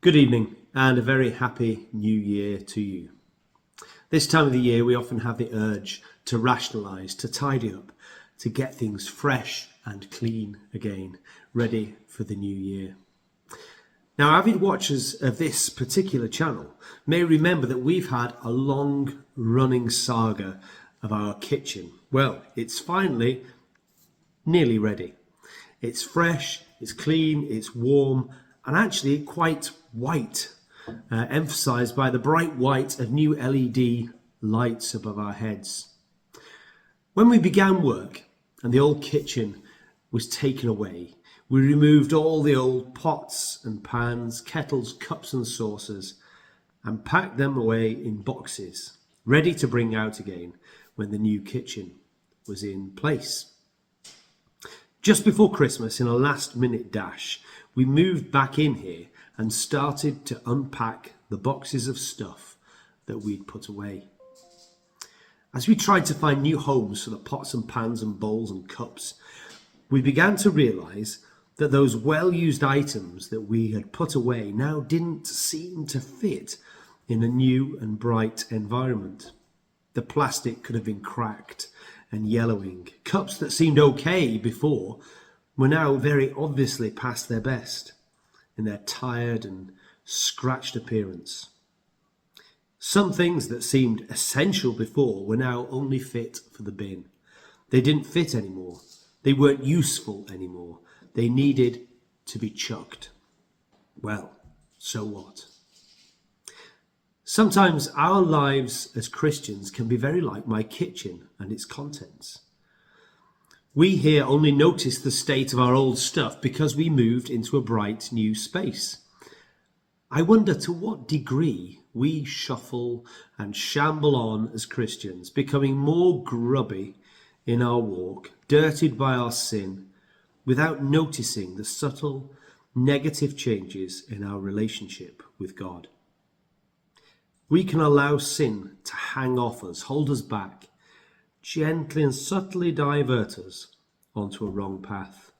Good evening and a very happy new year to you. This time of the year we often have the urge to rationalise, to tidy up, to get things fresh and clean again, ready for the new year. Now, avid watchers of this particular channel may remember that we've had a long running saga of our kitchen. Well, it's finally nearly ready. It's fresh, it's clean, it's warm, and actually quite white, emphasised by the bright white of new LED lights above our heads. When we began work and the old kitchen was taken away, we removed all the old pots and pans, kettles, cups and saucers and packed them away in boxes, ready to bring out again when the new kitchen was in place. Just before Christmas, in a last-minute dash, we moved back in here and started to unpack the boxes of stuff that we'd put away. As we tried to find new homes for the pots and pans and bowls and cups, we began to realise that those well-used items that we had put away now didn't seem to fit in a new and bright environment. The plastic could have been cracked and yellowing. Cups that seemed okay before were now very obviously past their best in their tired and scratched appearance. Some things that seemed essential before were now only fit for the bin. They didn't fit anymore. They weren't useful anymore. They needed to be chucked. Well, so what? Sometimes our lives as Christians can be very like my kitchen and its contents. We here only notice the state of our old stuff because we moved into a bright new space. I wonder to what degree we shuffle and shamble on as Christians, becoming more grubby in our walk, dirtied by our sin, without noticing the subtle negative changes in our relationship with God. We can allow sin to hang off us, hold us back, gently and subtly divert us onto a wrong path.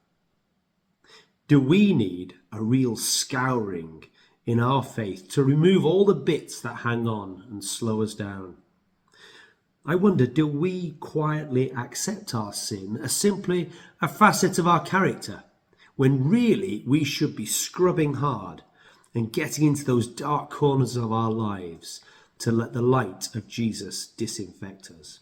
Do we need a real scouring in our faith to remove all the bits that hang on and slow us down? I wonder, do we quietly accept our sin as simply a facet of our character, when really we should be scrubbing hard and getting into those dark corners of our lives to let the light of Jesus disinfect us?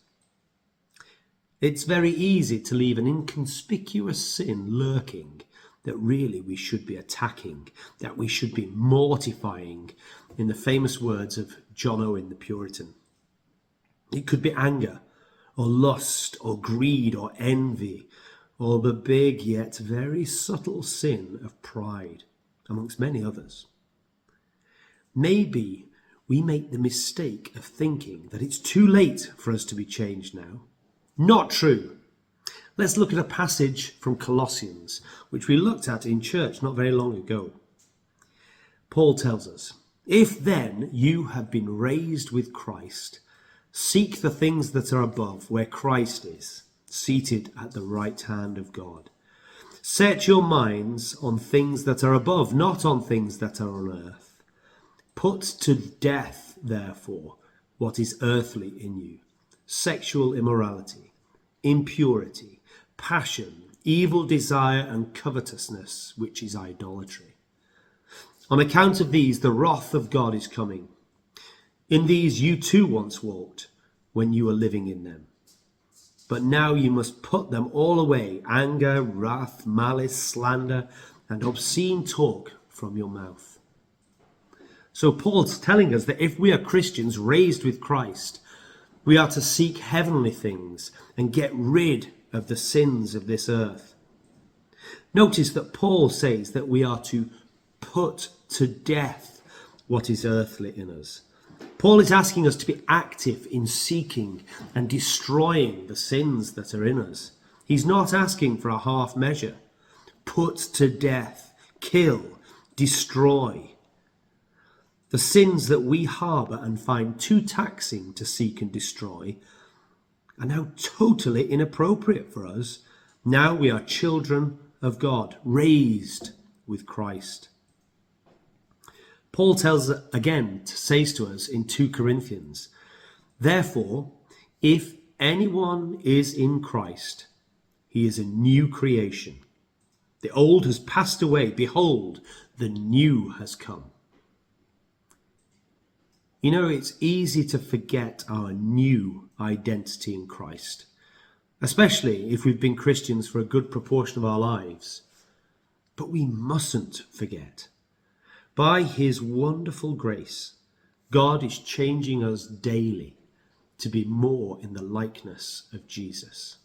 It's very easy to leave an inconspicuous sin lurking that really we should be attacking, that we should be mortifying, in the famous words of John Owen the Puritan. It could be anger, or lust, or greed, or envy, or the big yet very subtle sin of pride, amongst many others. Maybe we make the mistake of thinking that it's too late for us to be changed now. Not true. Let's look at a passage from Colossians, which we looked at in church not very long ago. Paul tells us, "If then you have been raised with Christ, seek the things that are above, where Christ is, seated at the right hand of God. Set your minds on things that are above, not on things that are on earth. Put to death, therefore, what is earthly in you: sexual immorality, impurity, passion, evil desire, and covetousness, which is idolatry. On account of these, the wrath of God is coming. In these you too once walked, when you were living in them. But now you must put them all away: anger, wrath, malice, slander, and obscene talk from your mouth." So Paul's telling us that if we are Christians raised with Christ, we are to seek heavenly things and get rid of the sins of this earth. Notice that Paul says that we are to put to death what is earthly in us. Paul is asking us to be active in seeking and destroying the sins that are in us. He's not asking for a half measure. Put to death, kill, destroy. The sins that we harbour and find too taxing to seek and destroy are now totally inappropriate for us. Now we are children of God, raised with Christ. Paul says to us in 2 Corinthians, therefore, if anyone is in Christ, he is a new creation. The old has passed away. Behold, the new has come. You know, it's easy to forget our new identity in Christ, especially if we've been Christians for a good proportion of our lives. But we mustn't forget. By his wonderful grace, God is changing us daily to be more in the likeness of Jesus.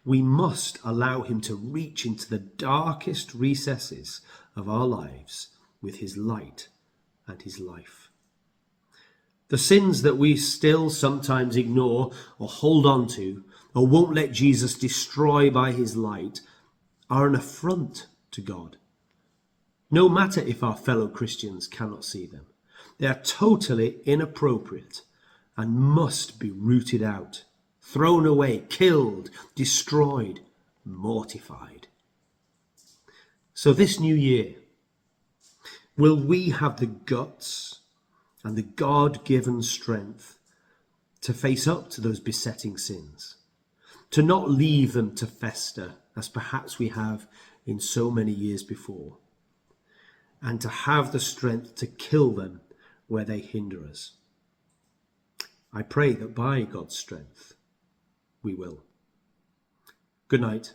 We must allow him to reach into the darkest recesses of our lives with his light and his life. The sins that we still sometimes ignore or hold on to or won't let Jesus destroy by his light are an affront to God. No matter if our fellow Christians cannot see them, they are totally inappropriate and must be rooted out, thrown away, killed, destroyed, mortified. So this new year, will we have the guts and the God-given strength to face up to those besetting sins, to not leave them to fester as perhaps we have in so many years before, and to have the strength to kill them where they hinder us? I pray that by God's strength we will. Good night.